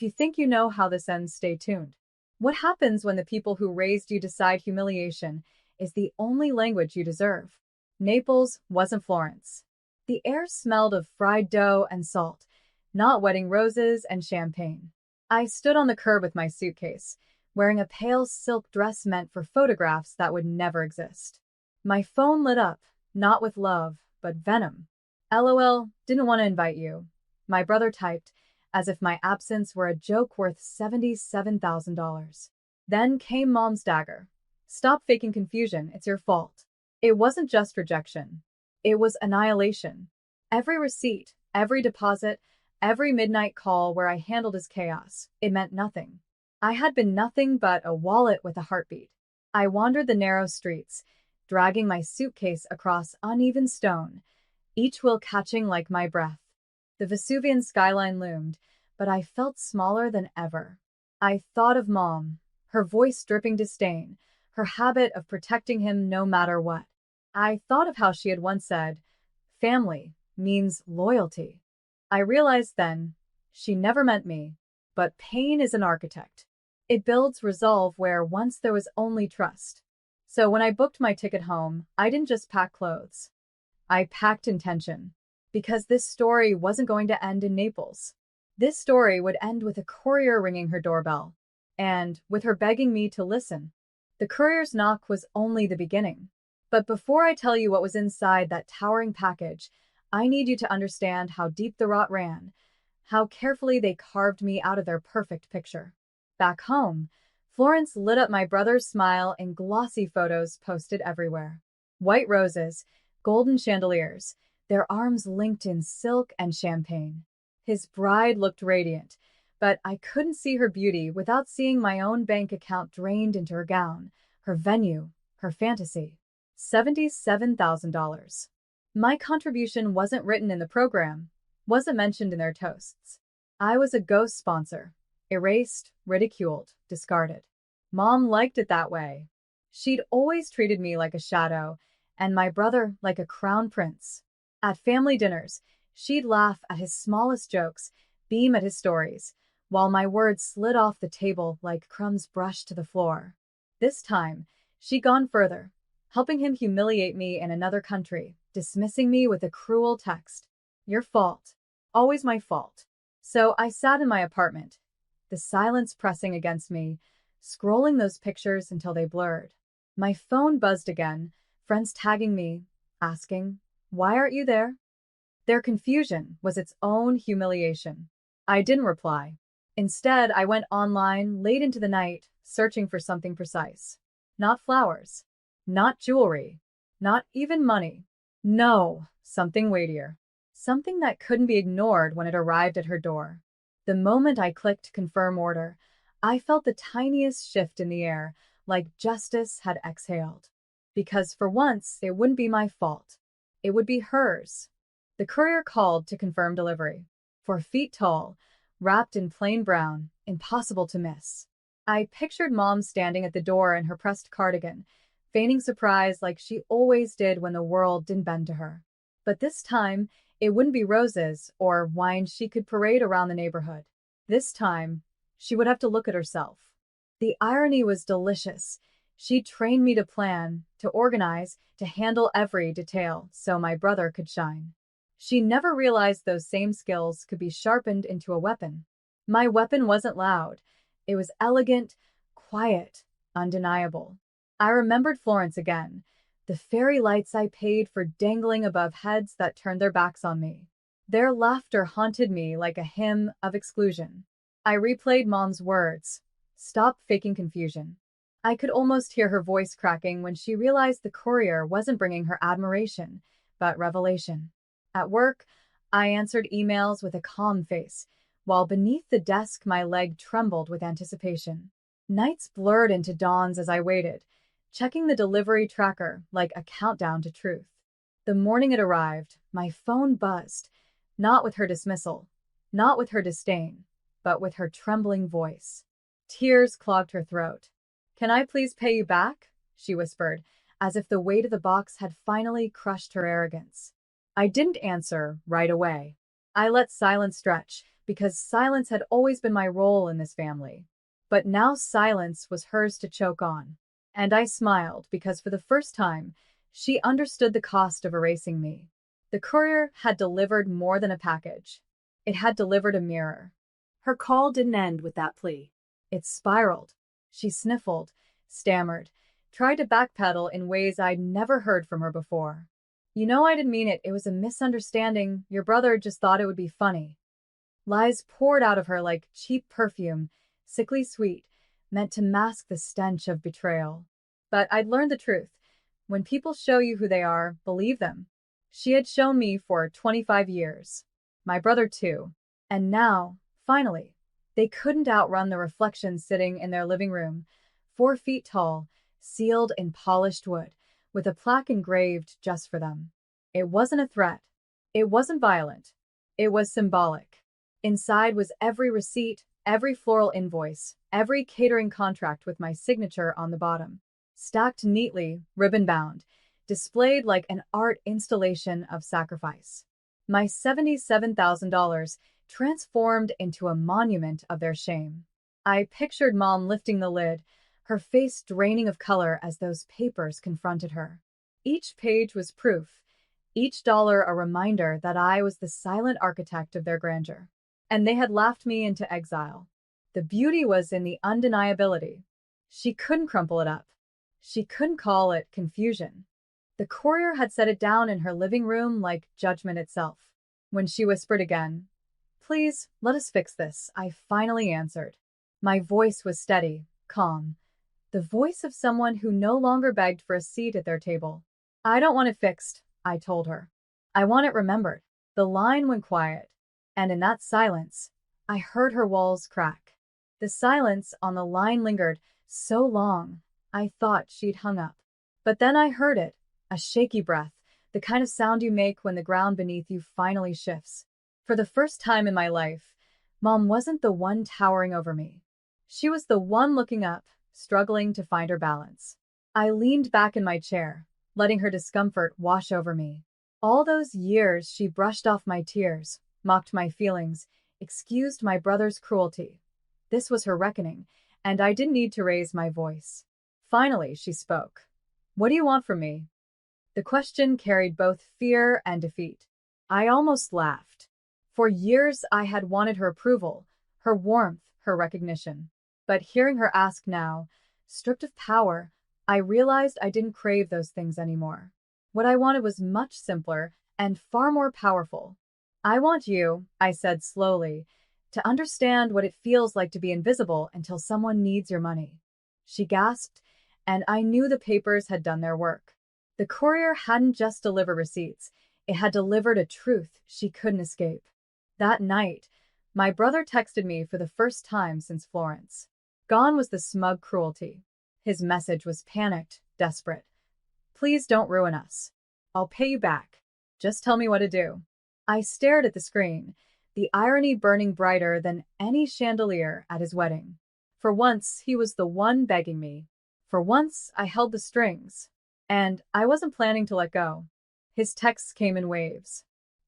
If you think you know how this ends, stay tuned. What happens when the people who raised you decide humiliation is the only language you deserve? Naples wasn't Florence. The air smelled of fried dough and salt, not wedding roses and champagne. I stood on the curb with my suitcase, wearing a pale silk dress meant for photographs that would never exist. My phone lit up, not with love, but venom. LOL, didn't want to invite you. My brother typed, as if my absence were a joke worth $77,000. Then came Mom's dagger. Stop faking confusion, it's your fault. It wasn't just rejection. It was annihilation. Every receipt, every deposit, every midnight call where I handled his chaos, it meant nothing. I had been nothing but a wallet with a heartbeat. I wandered the narrow streets, dragging my suitcase across uneven stone, each wheel catching like my breath. The Vesuvian skyline loomed, but I felt smaller than ever. I thought of Mom, her voice dripping disdain, her habit of protecting him no matter what. I thought of how she had once said, family means loyalty. I realized then, she never meant me, but pain is an architect. It builds resolve where once there was only trust. So when I booked my ticket home, I didn't just pack clothes. I packed intention. Because this story wasn't going to end in Naples. This story would end with a courier ringing her doorbell, and with her begging me to listen. The courier's knock was only the beginning. But before I tell you what was inside that towering package, I need you to understand how deep the rot ran, how carefully they carved me out of their perfect picture. Back home, Florence lit up my brother's smile in glossy photos posted everywhere. White roses, golden chandeliers, their arms linked in silk and champagne. His bride looked radiant, but I couldn't see her beauty without seeing my own bank account drained into her gown, her venue, her fantasy. $77,000. My contribution wasn't written in the program, wasn't mentioned in their toasts. I was a ghost sponsor, erased, ridiculed, discarded. Mom liked it that way. She'd always treated me like a shadow, and my brother like a crown prince. At family dinners, she'd laugh at his smallest jokes, beam at his stories, while my words slid off the table like crumbs brushed to the floor. This time, she'd gone further, helping him humiliate me in another country, dismissing me with a cruel text. Your fault. Always my fault. So I sat in my apartment, the silence pressing against me, scrolling those pictures until they blurred. My phone buzzed again, friends tagging me, asking, "Why aren't you there?" Their confusion was its own humiliation. I didn't reply. Instead, I went online late into the night, searching for something precise. Not flowers. Not jewelry. Not even money. No, something weightier. Something that couldn't be ignored when it arrived at her door. The moment I clicked confirm order, I felt the tiniest shift in the air, like justice had exhaled. Because for once, it wouldn't be my fault. It would be hers. The courier called to confirm delivery. 4 feet tall, wrapped in plain brown, impossible to miss. I pictured Mom standing at the door in her pressed cardigan, feigning surprise like she always did when the world didn't bend to her. But this time, it wouldn't be roses or wine she could parade around the neighborhood. This time, she would have to look at herself. The irony was delicious. She trained me to plan, to organize, to handle every detail so my brother could shine. She never realized those same skills could be sharpened into a weapon. My weapon wasn't loud. It was elegant, quiet, undeniable. I remembered Florence again, the fairy lights I paid for dangling above heads that turned their backs on me. Their laughter haunted me like a hymn of exclusion. I replayed Mom's words. Stop faking confusion. I could almost hear her voice cracking when she realized the courier wasn't bringing her admiration, but revelation. At work, I answered emails with a calm face, while beneath the desk my leg trembled with anticipation. Nights blurred into dawns as I waited, checking the delivery tracker like a countdown to truth. The morning it arrived, my phone buzzed, not with her dismissal, not with her disdain, but with her trembling voice. Tears clogged her throat. "Can I please pay you back?" she whispered, as if the weight of the box had finally crushed her arrogance. I didn't answer right away. I let silence stretch, because silence had always been my role in this family. But now silence was hers to choke on. And I smiled because for the first time, she understood the cost of erasing me. The courier had delivered more than a package. It had delivered a mirror. Her call didn't end with that plea. It spiraled. She sniffled, stammered, tried to backpedal in ways I'd never heard from her before. You know I didn't mean it. It was a misunderstanding. Your brother just thought it would be funny. Lies poured out of her like cheap perfume, sickly sweet, meant to mask the stench of betrayal. But I'd learned the truth. When people show you who they are, believe them. She had shown me for 25 years. My brother too. And now, finally, they couldn't outrun the reflection sitting in their living room, 4 feet tall, sealed in polished wood, with a plaque engraved just for them. It wasn't a threat. It wasn't violent. It was symbolic. Inside was every receipt, every floral invoice, every catering contract with my signature on the bottom, stacked neatly, ribbon-bound, displayed like an art installation of sacrifice. My $77,000 transformed into a monument of their shame. I pictured Mom lifting the lid, her face draining of color as those papers confronted her. Each page was proof, each dollar a reminder that I was the silent architect of their grandeur. And they had laughed me into exile. The beauty was in the undeniability. She couldn't crumple it up. She couldn't call it confusion. The courier had set it down in her living room like judgment itself. When she whispered again, "Please, let us fix this," I finally answered. My voice was steady, calm. The voice of someone who no longer begged for a seat at their table. "I don't want it fixed," I told her. "I want it remembered." The line went quiet, and in that silence, I heard her walls crack. The silence on the line lingered so long, I thought she'd hung up. But then I heard it, a shaky breath, the kind of sound you make when the ground beneath you finally shifts. For the first time in my life, Mom wasn't the one towering over me. She was the one looking up, struggling to find her balance. I leaned back in my chair, letting her discomfort wash over me. All those years she brushed off my tears, mocked my feelings, excused my brother's cruelty. This was her reckoning, and I didn't need to raise my voice. Finally, she spoke. "What do you want from me?" The question carried both fear and defeat. I almost laughed. For years I had wanted her approval, her warmth, her recognition. But hearing her ask now, stripped of power, I realized I didn't crave those things anymore. What I wanted was much simpler and far more powerful. "I want you," I said slowly, "to understand what it feels like to be invisible until someone needs your money." She gasped, and I knew the papers had done their work. The courier hadn't just delivered receipts, it had delivered a truth she couldn't escape. That night, my brother texted me for the first time since Florence. Gone was the smug cruelty. His message was panicked, desperate. "Please don't ruin us. I'll pay you back. Just tell me what to do." I stared at the screen, the irony burning brighter than any chandelier at his wedding. For once, he was the one begging me. For once, I held the strings. And I wasn't planning to let go. His texts came in waves.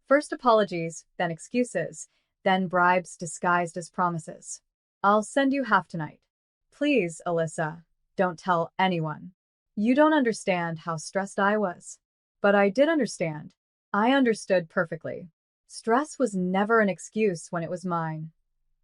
First apologies, then excuses, then bribes disguised as promises. "I'll send you half tonight. Please, Alyssa, don't tell anyone." You don't understand how stressed I was. But I did understand. I understood perfectly. Stress was never an excuse when it was mine.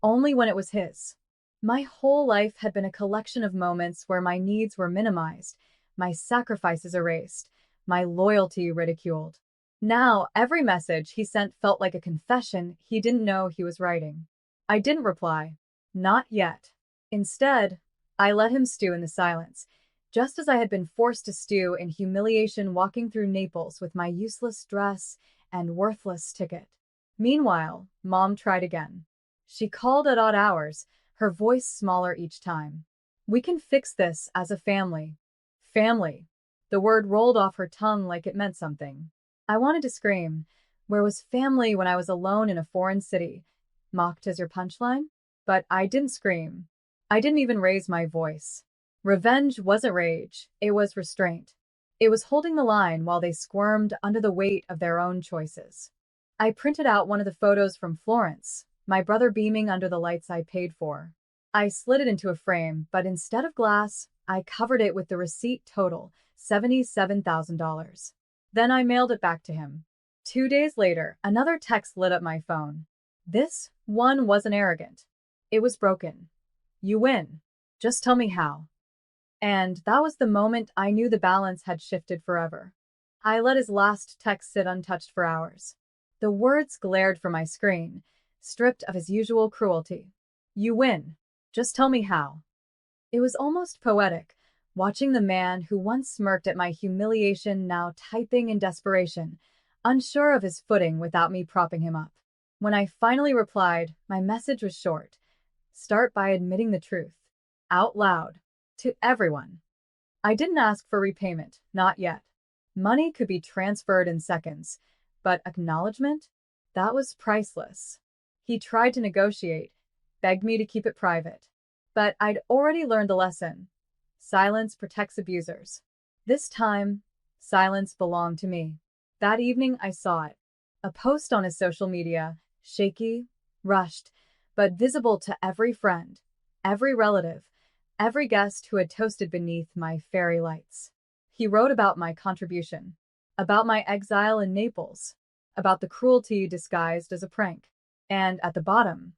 Only when it was his. My whole life had been a collection of moments where my needs were minimized, my sacrifices erased, my loyalty ridiculed. Now, every message he sent felt like a confession he didn't know he was writing. I didn't reply. Not yet. Instead, I let him stew in the silence, just as I had been forced to stew in humiliation walking through Naples with my useless dress and worthless ticket. Meanwhile, Mom tried again. She called at odd hours, her voice smaller each time. "We can fix this as a family." Family. The word rolled off her tongue like it meant something. I wanted to scream. Where was family when I was alone in a foreign city? Mocked as your punchline? But I didn't scream. I didn't even raise my voice. Revenge wasn't rage, it was restraint. It was holding the line while they squirmed under the weight of their own choices. I printed out one of the photos from Florence, my brother beaming under the lights I paid for. I slid it into a frame, but instead of glass, I covered it with the receipt total, $77,000. Then I mailed it back to him. 2 days later, another text lit up my phone. This one wasn't arrogant. It was broken. You win. Just tell me how. And that was the moment I knew the balance had shifted forever. I let his last text sit untouched for hours. The words glared from my screen, stripped of his usual cruelty. You win. Just tell me how. It was almost poetic, watching the man who once smirked at my humiliation now typing in desperation, unsure of his footing without me propping him up. When I finally replied, my message was short. Start by admitting the truth. Out loud. To everyone. I didn't ask for repayment, not yet. Money could be transferred in seconds, but acknowledgement? That was priceless. He tried to negotiate, begged me to keep it private. But I'd already learned the lesson. Silence protects abusers. This time, silence belonged to me. That evening I saw it. A post on his social media, shaky, rushed, but visible to every friend, every relative, every guest who had toasted beneath my fairy lights. He wrote about my contribution, about my exile in Naples, about the cruelty disguised as a prank. And at the bottom,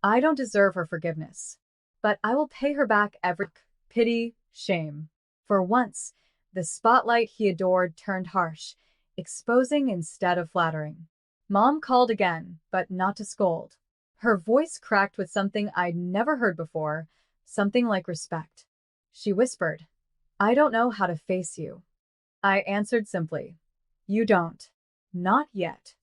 I don't deserve her forgiveness, but I will pay her back every pity, shame. For once, the spotlight he adored turned harsh, exposing instead of flattering. Mom called again, but not to scold. Her voice cracked with something I'd never heard before, something like respect. She whispered, I don't know how to face you. I answered simply, you don't. Not yet.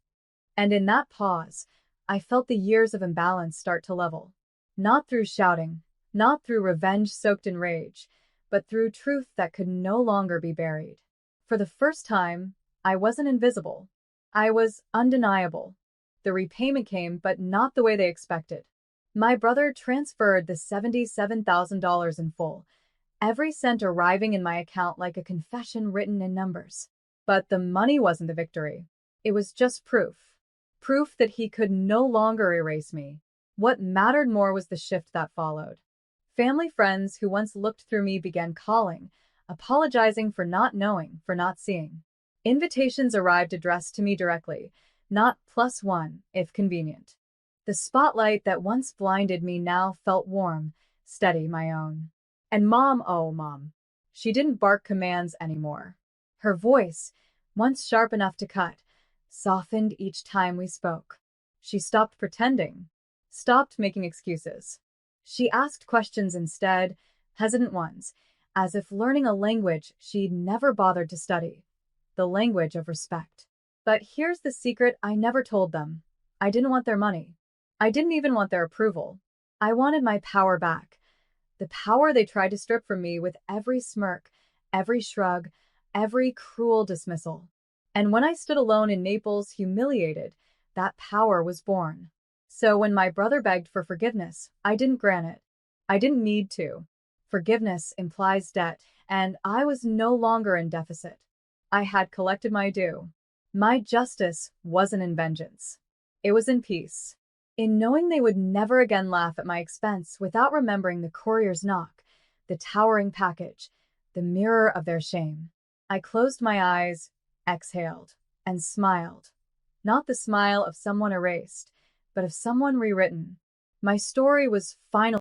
And in that pause, I felt the years of imbalance start to level. Not through shouting, not through revenge soaked in rage, but through truth that could no longer be buried. For the first time, I wasn't invisible. I was undeniable. The repayment came, but not the way they expected. My brother transferred the $77,000 in full, every cent arriving in my account like a confession written in numbers. But the money wasn't the victory. It was just proof. Proof that he could no longer erase me. What mattered more was the shift that followed. Family friends who once looked through me began calling, apologizing for not knowing, for not seeing. Invitations arrived addressed to me directly, not +1, if convenient. The spotlight that once blinded me now felt warm, steady, my own. And Mom, oh Mom. She didn't bark commands anymore. Her voice, once sharp enough to cut, softened each time we spoke. She stopped pretending, stopped making excuses. She asked questions instead, hesitant ones, as if learning a language she'd never bothered to study. The language of respect. But here's the secret I never told them. I didn't want their money. I didn't even want their approval. I wanted my power back. The power they tried to strip from me with every smirk, every shrug, every cruel dismissal. And when I stood alone in Naples, humiliated, that power was born. So when my brother begged for forgiveness, I didn't grant it. I didn't need to. Forgiveness implies debt, and I was no longer in deficit. I had collected my due. My justice wasn't in vengeance. It was in peace. In knowing they would never again laugh at my expense without remembering the courier's knock, the towering package, the mirror of their shame. I closed my eyes, exhaled, and smiled. Not the smile of someone erased, but of someone rewritten. My story was finally